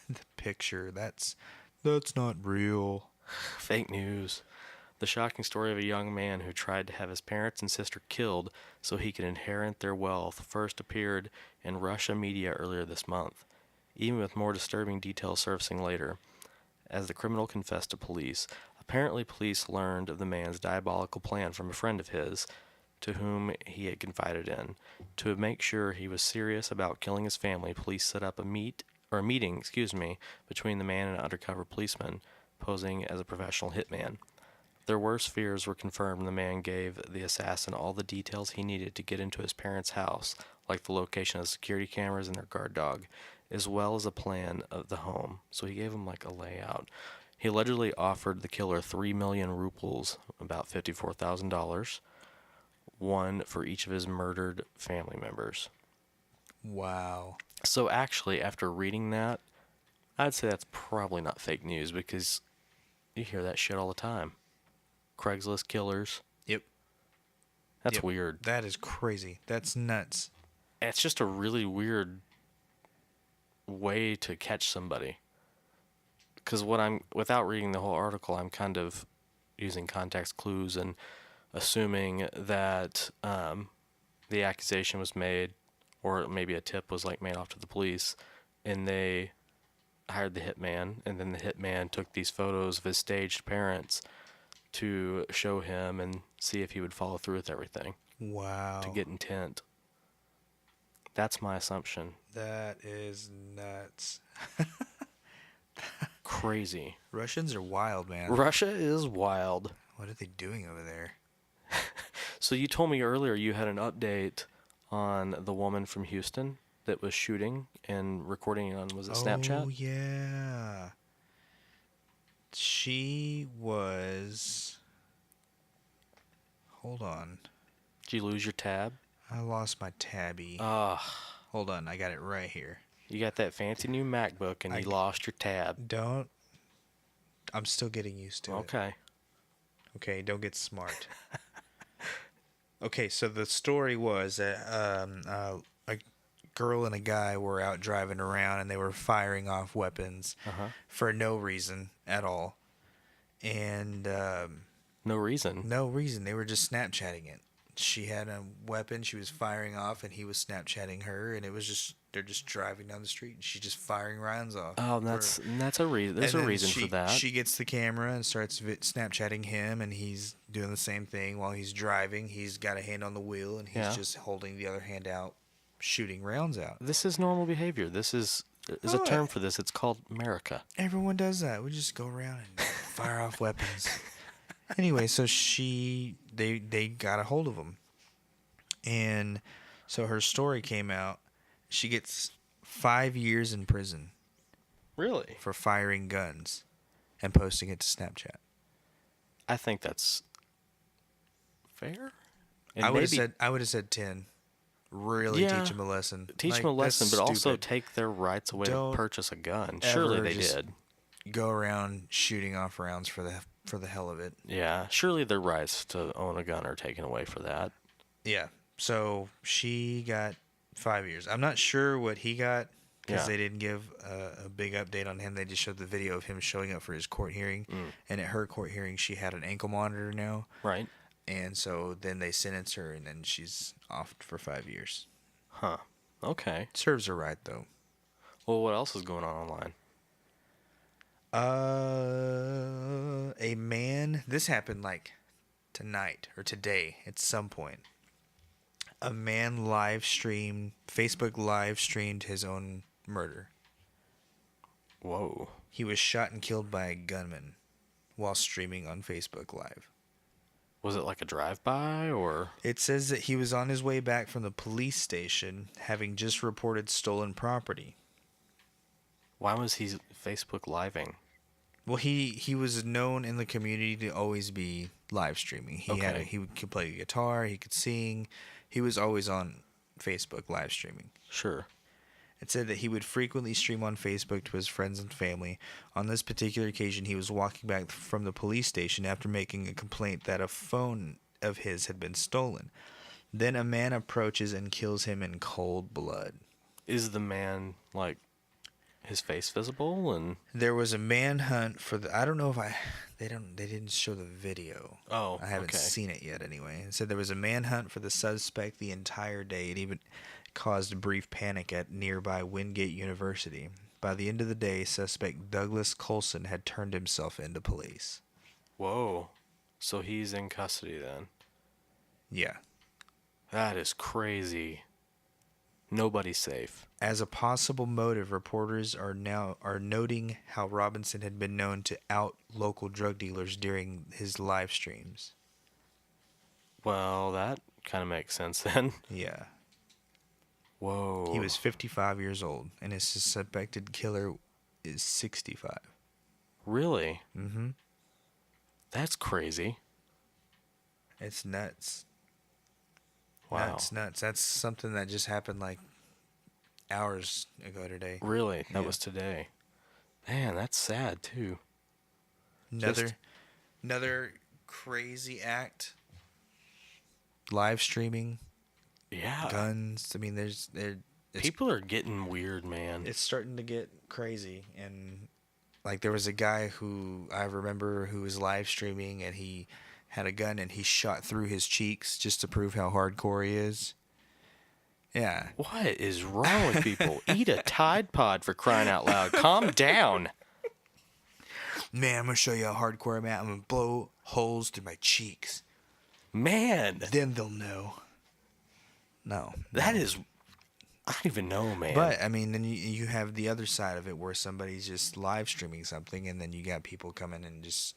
the picture. That's not real. Fake news. The shocking story of a young man who tried to have his parents and sister killed so he could inherit their wealth first appeared in Russia media earlier this month, even with more disturbing details surfacing later. As the criminal confessed to police, apparently police learned of the man's diabolical plan from a friend of his, to whom he had confided in. To make sure he was serious about killing his family, police set up a meeting between the man and an undercover policeman posing as a professional hitman. Their worst fears were confirmed when the man gave the assassin all the details he needed to get into his parents' house, like the location of security cameras and their guard dog, as well as a plan of the home. So he gave him like a layout. He allegedly offered the killer 3 million rubles, about $54,000, one for each of his murdered family members. Wow. So actually, after reading that, I'd say that's probably not fake news, because you hear that shit all the time. Craigslist killers. Yep. That's weird. That is crazy. That's nuts. It's just a really weird way to catch somebody. Because without reading the whole article, I'm kind of using context clues and assuming that the accusation was made, or maybe a tip was like made off to the police, and they hired the hitman, and then the hitman took these photos of his staged parents to show him and see if he would follow through with everything. Wow. To get intent. That's my assumption. That is nuts. Crazy. Russians are wild, man. Russia is wild. What are they doing over there? So you told me earlier you had an update on the woman from Houston that was shooting and recording on, was it Snapchat? Oh, yeah. She was... Hold on. Did you lose your tab? I lost my tabby. Hold on, I got it right here. You got that fancy new MacBook and you lost your tab. Don't... I'm still getting used to it. Okay. Okay, don't get smart. Okay, so the story was that a girl and a guy were out driving around and they were firing off weapons for no reason at all. And no reason. no reason. They were just Snapchatting it. She had a weapon she was firing off, and he was Snapchatting her, and it was just they're just driving down the street and she's just firing rounds off. Oh, that's a reason. There's a reason for that. She gets the camera and starts Snapchatting him, and he's doing the same thing while he's driving. He's got a hand on the wheel, and he's just holding the other hand out, shooting rounds out. This is normal behavior. There's a term for this. It's called America. Everyone does that. We just go around and fire off weapons. Anyway, so they got a hold of him. And so her story came out. She gets 5 years in prison. Really? For firing guns and posting it to Snapchat. I think that's fair. And I would have said 10. Really teach them a lesson. Teach them a lesson, but also take their rights away to purchase a gun. Surely they did. Go around shooting off rounds for the hell of it. Yeah, surely their rights to own a gun are taken away for that. Yeah. So she got 5 years. I'm not sure what he got. because Yeah. they didn't give a big update on him. They just showed the video of him showing up for his court hearing. And at her court hearing, she had an ankle monitor now. Right. And so then they sentenced her, and then she's off for 5 years. Huh. Okay. Serves her right, though. Well, what else is going on online? A man, this happened like tonight or today at some point. A man Facebook live streamed his own murder. Whoa. He was shot and killed by a gunman while streaming on Facebook Live. Was it like a drive-by or? It says that he was on his way back from the police station, having just reported stolen property. Why was he Facebook living? Well, he was known in the community to always be live streaming. He could play guitar, he could sing. He was always on Facebook live streaming. Sure. It said that he would frequently stream on Facebook to his friends and family. On this particular occasion, he was walking back from the police station after making a complaint that a phone of his had been stolen. Then a man approaches and kills him in cold blood. Is the man, like, his face visible? And There was a manhunt for the... I don't know if they didn't show the video. Oh, I haven't okay. seen it yet anyway. It said there was a manhunt for the suspect the entire day. It even caused a brief panic at nearby Wingate University. By the end of the day, suspect Douglas Colson had turned himself into police. Whoa. So he's in custody then. Yeah. That is crazy. Nobody's safe. As a possible motive, reporters are noting how Robinson had been known to out local drug dealers during his live streams. Well, that kind of makes sense then. Yeah. Whoa. He was 55 years old, and his suspected killer is 65. Really? Mm-hmm. That's crazy. It's nuts. Wow. Nuts. That's something that just happened like hours ago today. Really? That Yeah. was today. Man, that's sad too. Another crazy act. Live streaming, Yeah. guns. I mean, it's People are getting weird, man. it's starting to get crazy. And like there was a guy who I remember who was live streaming, and he had a gun and he shot through his cheeks just to prove how hardcore he is. Yeah. What is wrong with people? Eat a Tide Pod, for crying out loud. Calm down. Man, I'm going to show you how hardcore I'm at. I'm going to blow holes through my cheeks. Man, Then they'll know. No. that is... I don't even know, man. But, I mean, then you have the other side of it where somebody's just live streaming something, and then you got people coming and just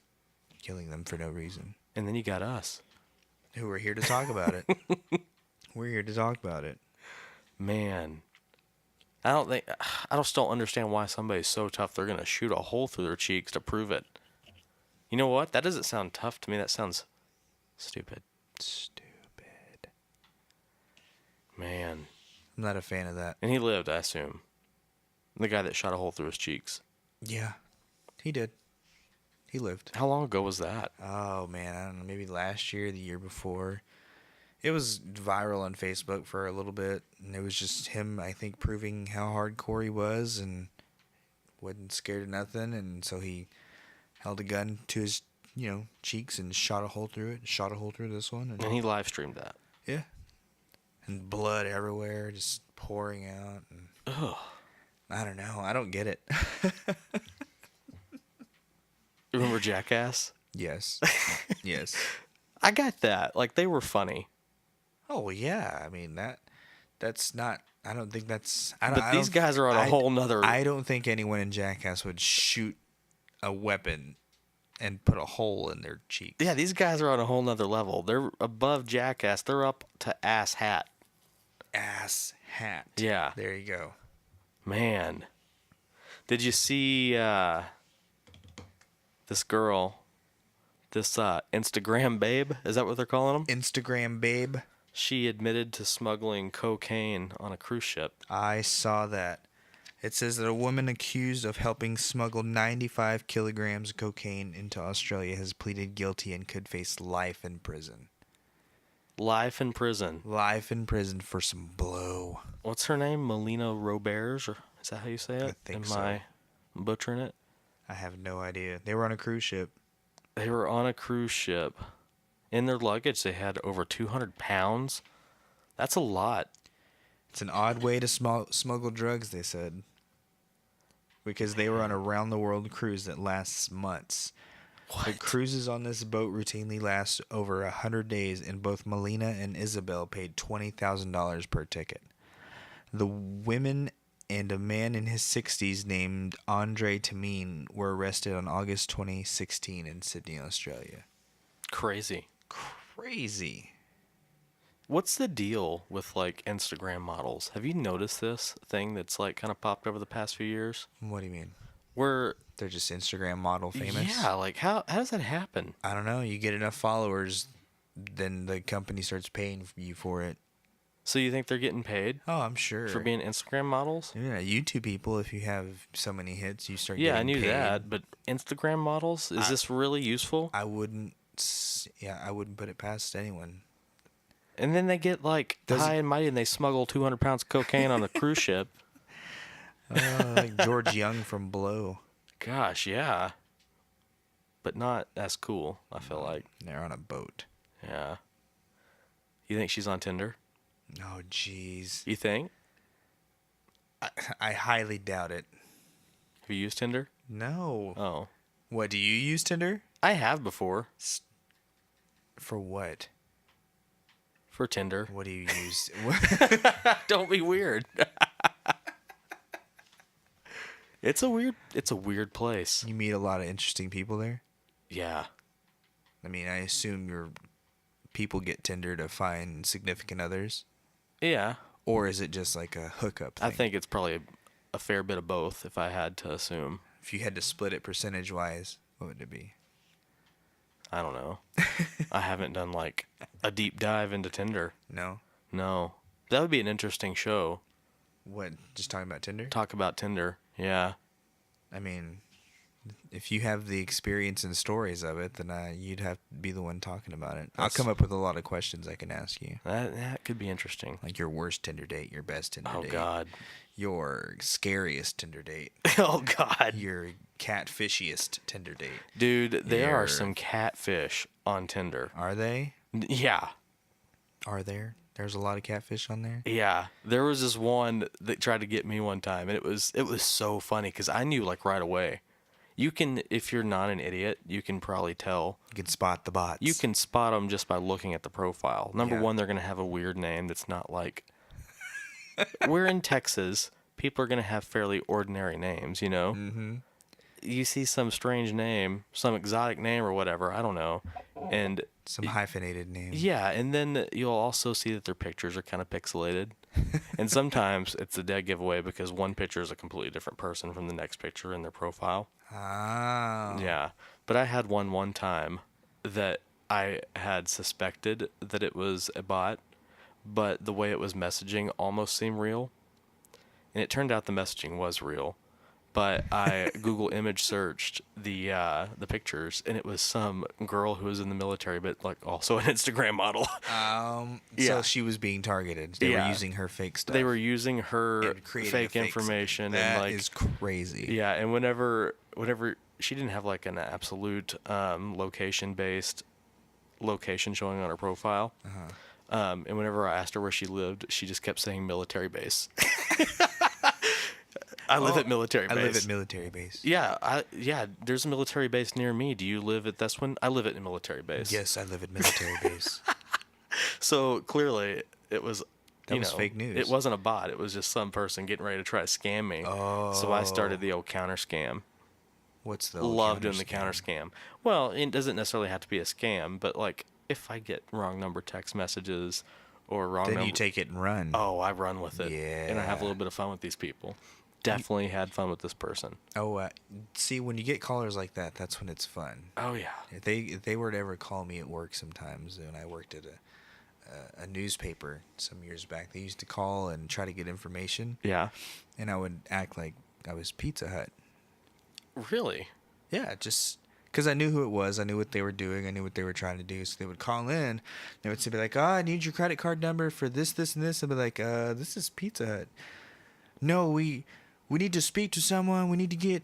killing them for no reason. And then you got us. Who are here to talk about it. We're here to talk about it. Man. I just don't understand why somebody's so tough they're going to shoot a hole through their cheeks to prove it. You know what? That doesn't sound tough to me. That sounds stupid. Stupid. Man. I'm not a fan of that. And he lived, I assume. The guy that shot a hole through his cheeks. Yeah. He did. He lived. How long ago was that? Oh, man. I don't know. Maybe last year, the year before. It was viral on Facebook for a little bit. And it was just him, I think, proving how hardcore he was and wasn't scared of nothing. And so he held a gun to his, cheeks and shot a hole through it. Shot a hole through this one. And he live streamed that. Yeah. And blood everywhere, just pouring out. And Ugh. I don't know. I don't get it. Remember Jackass? Yes. Yes. I got that. Like, they were funny. Oh, yeah. I mean, that's not... I don't think that's... But these guys are on a whole nother... I don't think anyone in Jackass would shoot a weapon and put a hole in their cheek. Yeah, these guys are on a whole nother level. They're above Jackass. They're up to Ass Hat. Ass hat. Yeah. There you go. Man. Did you see this girl, this Instagram babe? Is that what they're calling them? Instagram babe. She admitted to smuggling cocaine on a cruise ship. I saw that. It says that a woman accused of helping smuggle 95 kilograms of cocaine into Australia has pleaded guilty and could face life in prison. Life in prison. Life in prison for some blow. What's her name? Melina Roberge? Is that how you say it? I think Am so. I butchering it? I have no idea. They were on a cruise ship. They were on a cruise ship. In their luggage, they had over 200 pounds. That's a lot. It's an odd way to smuggle drugs, they said. Because they were on a round-the-world cruise that lasts months. What? The cruises on this boat routinely last over 100 days, and both Melina and Isabel paid $20,000 per ticket. The women and a man in his 60s named Andre Tamine were arrested on August 2016 in Sydney, Australia. Crazy. Crazy. What's the deal with like Instagram models? Have you noticed this thing that's like kind of popped over the past few years? What do you mean? Where They're just Instagram model famous? yeah, like how does that happen? I don't know. You get enough followers, then the company starts paying you for it. So you think they're getting paid Oh, I'm sure. for being Instagram models? Yeah, YouTube people, if you have so many hits, you start Yeah, I getting knew paid. that, but Instagram models, is this really useful? I wouldn't put it past anyone. And then they get like high and mighty and they smuggle 200 pounds of cocaine on a cruise ship. Like George Young from Blow. Gosh, yeah. But not as cool, I feel like. They're on a boat. Yeah. You think she's on Tinder? Oh, jeez. You think? I highly doubt it. Have you used Tinder? No. Oh. What, do you use Tinder? I have before. For what? For Tinder. What do you use? Don't be weird. It's a weird place. You meet a lot of interesting people there? Yeah. I mean, I assume your people get Tinder to find significant others? Yeah. Or is it just like a hookup thing? I think it's probably a fair bit of both, if I had to assume. If you had to split it percentage-wise, what would it be? I don't know. I haven't done like a deep dive into Tinder. No? No. That would be an interesting show. What, just talking about Tinder? Talk about Tinder. Yeah. I mean, if you have the experience and stories of it, then you'd have to be the one talking about it. I'll come up with a lot of questions I can ask you. That could be interesting. Like your worst Tinder date, your best Tinder Oh, date. God. Your scariest Tinder date. Oh, God. Your catfishiest Tinder date. Dude, there are Your- some catfish on Tinder. Are they? Yeah. Are there? There's a lot of catfish on there? Yeah. There was this one that tried to get me one time, and it was so funny because I knew like right away. You can, if you're not an idiot, you can probably tell. You can spot the bots. You can spot them just by looking at the profile. Number Yeah. one, they're going to have a weird name that's not like... We're in Texas. People are going to have fairly ordinary names, you know? Mm-hmm. You see some strange name, some exotic name or whatever, I don't know. And Some hyphenated names. yeah, and then you'll also see that their pictures are kind of pixelated. And sometimes it's a dead giveaway because one picture is a completely different person from the next picture in their profile. Ah. Yeah. But I had one time that I had suspected that it was a bot, but the way it was messaging almost seemed real. And it turned out the messaging was real. But I Google image searched the pictures, and it was some girl who was in the military, but like also an Instagram model. So Yeah. she was being targeted. They were Yeah. using her fake stuff. They were using her And creating a fake information, That and like is crazy. yeah, and whenever she didn't have like an absolute location showing on her profile. And whenever I asked her where she lived, she just kept saying military base. I live at military base. I live at military base. Yeah, there's a military base near me. Do you live at this one? I live at a military base. Yes, I live at military base. So clearly it was That was fake news. It wasn't a bot. It was just some person getting ready to try to scam me. Oh. So I started the old counter scam. What's the Love doing the counter scam. Well, it doesn't necessarily have to be a scam, but like if I get wrong number text messages or wrong Then number, you take it and run. oh, I run with it. And I have a Yeah. little bit of fun with these people. Definitely had fun with this person. Oh, see, when you get callers like that, that's when it's fun. Oh yeah. If they were to ever call me at work sometimes, when I worked at a newspaper some years back, they used to call and try to get information, Yeah. and I would act like I was Pizza Hut. Really? Yeah, just because I knew who it was. I knew what they were doing. I knew what they were trying to do. So they would call in. They would say, like, I need your credit card number for this, this, and this. I'd be like, this is Pizza Hut. No, we we need to speak to someone. We need to get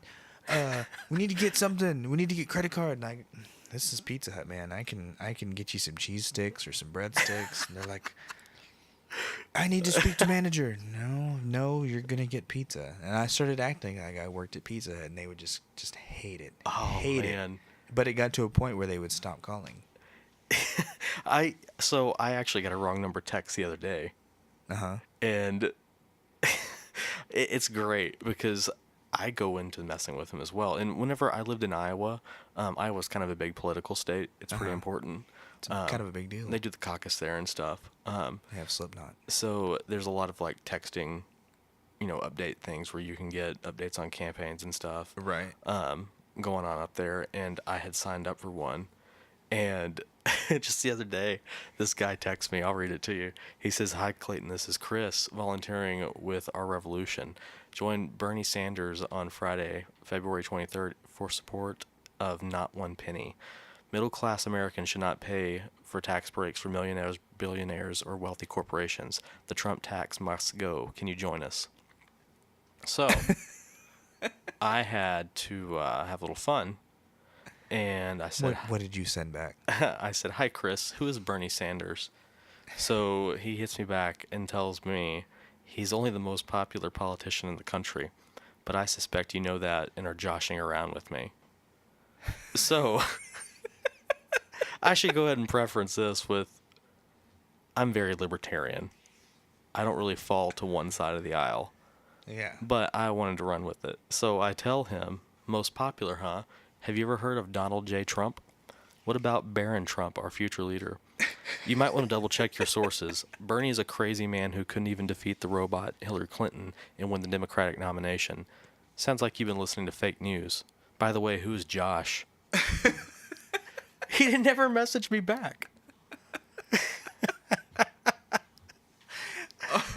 something. We need to get credit card. And this is Pizza Hut, man. I can get you some cheese sticks or some breadsticks. And they're like, I need to speak to manager. No, you're gonna get pizza. And I started acting like I worked at Pizza Hut, and they would just hate it. Hate it. But it got to a point where they would stop calling. I actually got a wrong number text the other day. And it's great because I go into messing with him as well. And whenever I lived in Iowa, Iowa's kind of a big political state. It's pretty important. It's kind of a big deal. They do the caucus there and stuff. They have Slipknot. So there's a lot of like texting, update things where you can get updates on campaigns and stuff. Right. Going on up there. And I had signed up for one. And just the other day, this guy texts me. I'll read it to you. He says, "Hi, Clayton. This is Chris, volunteering with Our Revolution. Join Bernie Sanders on Friday, February 23rd, for support of Not One Penny. Middle-class Americans should not pay for tax breaks for millionaires, billionaires, or wealthy corporations. The Trump tax must go. Can you join us?" So I had to have a little fun. And I said, what did you send back? I said, "Hi, Chris. Who is Bernie Sanders?" So he hits me back and tells me he's only the most popular politician in the country, but I suspect you know that and are joshing around with me. So I should go ahead and preference this with, I'm very libertarian. I don't really fall to one side of the aisle. Yeah. But I wanted to run with it. So I tell him, most popular, huh? Have you ever heard of Donald J. Trump? What about Barron Trump, our future leader? You might want to double check your sources. Bernie is a crazy man who couldn't even defeat the robot Hillary Clinton and win the Democratic nomination. Sounds like you've been listening to fake news. By the way, who's Josh? He never messaged me back.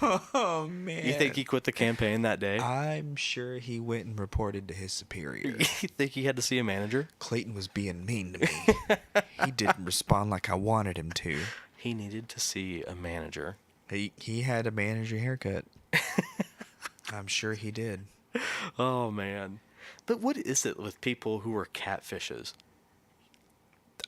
Oh, man. You think he quit the campaign that day? I'm sure he went and reported to his superior. You think he had to see a manager? Clayton was being mean to me. He didn't respond like I wanted him to. He needed to see a manager. He had a manager haircut. I'm sure he did. Oh, man. But what is it with people who are catfishes?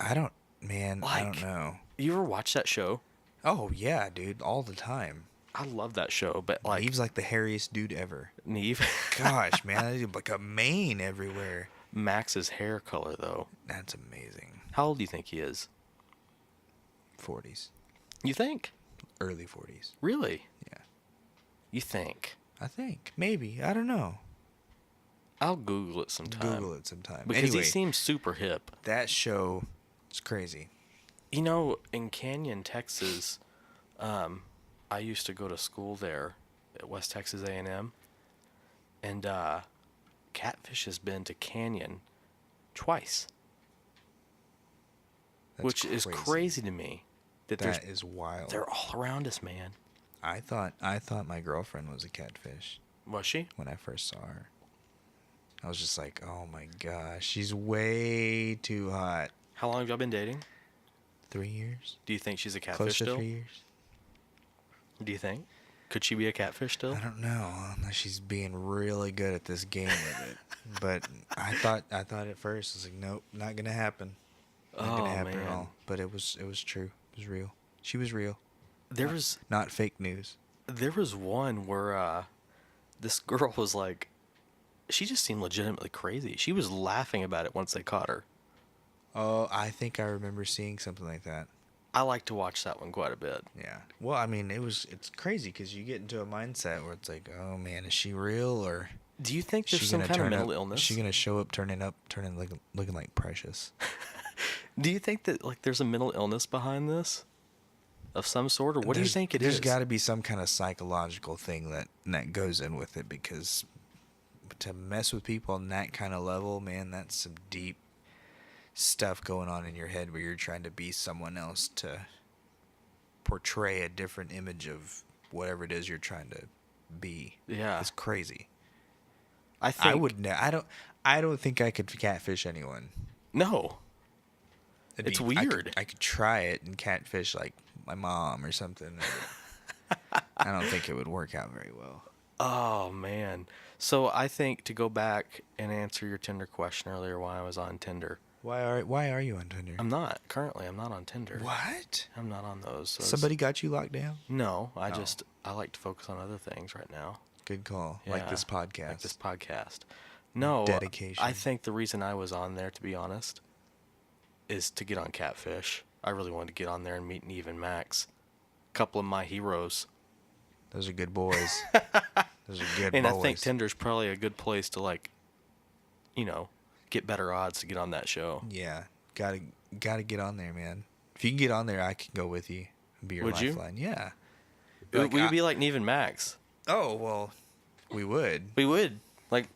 I don't know. You ever watch that show? Oh, yeah, dude. All the time. I love that show, but like... Neve's like the hairiest dude ever. Neve? Gosh, man. I have like a mane everywhere. Max's hair color, though. That's amazing. How old do you think he is? 40s. You think? Early 40s. Really? Yeah. You think? I think. Maybe. I don't know. I'll Google it sometime. Google it sometime. Because anyway, he seems super hip. That show is crazy. You know, in Canyon, Texas, I used to go to school there at West Texas A&M, and Catfish has been to Canyon twice, which is crazy to me. That is wild. They're all around us, man. I thought my girlfriend was a catfish. Was she? When I first saw her, I was just like, oh my gosh, she's way too hot. How long have y'all been dating? 3 years. Do you think she's a catfish Close to still? 3 years. Do you think? Could she be a catfish still? I don't know. Unless she's being really good at this game with it. But I thought at first, I was like, nope, not gonna happen. Not gonna happen at all. But it was true. It was real. She was real. There was not fake news. There was one where this girl was like, she just seemed legitimately crazy. She was laughing about it once they caught her. Oh, I think I remember seeing something like that. I like to watch that one quite a bit. Yeah. Well, I mean, it's crazy because you get into a mindset where it's like, oh man, is she real or? Do you think there's some kind of mental illness? Is she gonna show up turning looking like Precious? Do you think that like there's a mental illness behind this, of some sort, or what do you think it is? There's got to be some kind of psychological thing that goes in with it, because to mess with people on that kind of level, man, that's some deep stuff going on in your head where you're trying to be someone else to portray a different image of whatever it is you're trying to be. Yeah, it's crazy. I don't think I could catfish anyone. No, it's weird. I could try it and catfish like my mom or something. I don't think it would work out very well. Oh man. So I think to go back and answer your Tinder question earlier, why I was on Tinder. Why are you on Tinder? I'm not currently. I'm not on Tinder. What? I'm not on those. So Somebody got you locked down? No, I Oh. just I like to focus on other things right now. Good call. Like this podcast. Like this podcast. No, Dedication. I think the reason I was on there, to be honest, is to get on Catfish. I really wanted to get on there and meet Neve and Max, a couple of my heroes. Those are good boys. Those are good And boys. I think Tinder's probably a good place to, like, you know, get better odds to get on that show. Yeah. Gotta get on there, man. If you can get on there, I can go with you and be your Would you? lifeline. Yeah. Would you be like Neve and Max? Oh, well, we would. We would. Like,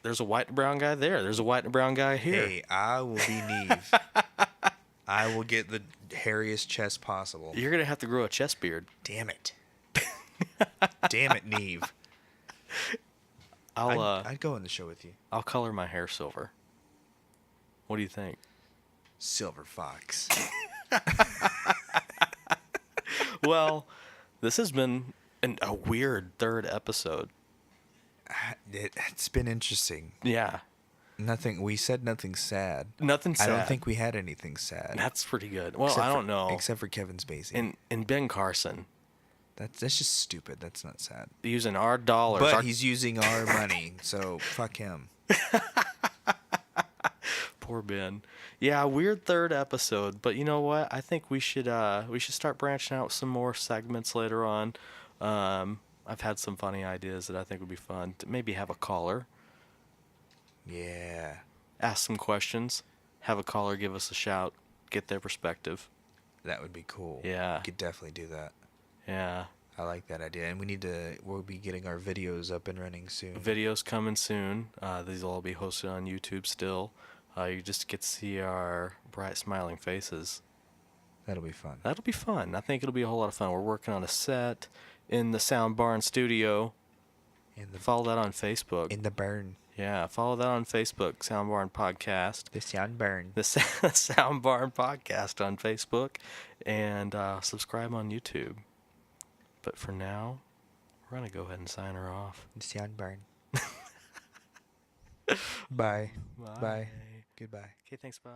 there's a white and brown guy there. There's a white and brown guy here. Hey, I will be Neve. I will get the hairiest chest possible. You're going to have to grow a chest beard. Damn it. Damn it, Neve. I'd go on the show with you. I'll color my hair silver. What do you think? Silver Fox. Well, this has been a weird third episode. It's been interesting. Yeah. We said nothing sad. Nothing sad. I don't think we had anything sad. That's pretty good. Well, Except I don't know. Except for Kevin Spacey. And Ben Carson. That's just stupid. That's not sad. Using our dollars. But he's using our money, so fuck him. Poor Ben. Yeah, weird third episode. But you know what? I think we should start branching out some more segments later on. I've had some funny ideas that I think would be fun. To maybe have a caller. Yeah. Ask some questions. Have a caller give us a shout. Get their perspective. That would be cool. Yeah. We could definitely do that. Yeah. I like that idea. And we'll be getting our videos up and running soon. Videos coming soon. These will all be hosted on YouTube still. You just get to see our bright smiling faces. That'll be fun. That'll be fun. I think it'll be a whole lot of fun. We're working on a set in the Sound Barn studio. Follow that on Facebook. In the burn. Yeah, follow that on Facebook, Sound Barn Podcast. The Sound Burn. The Sound Barn Podcast on Facebook. And subscribe on YouTube. But for now, we're going to go ahead and sign her off. The Sound Burn. Bye. Bye. Goodbye. Okay, thanks, bye.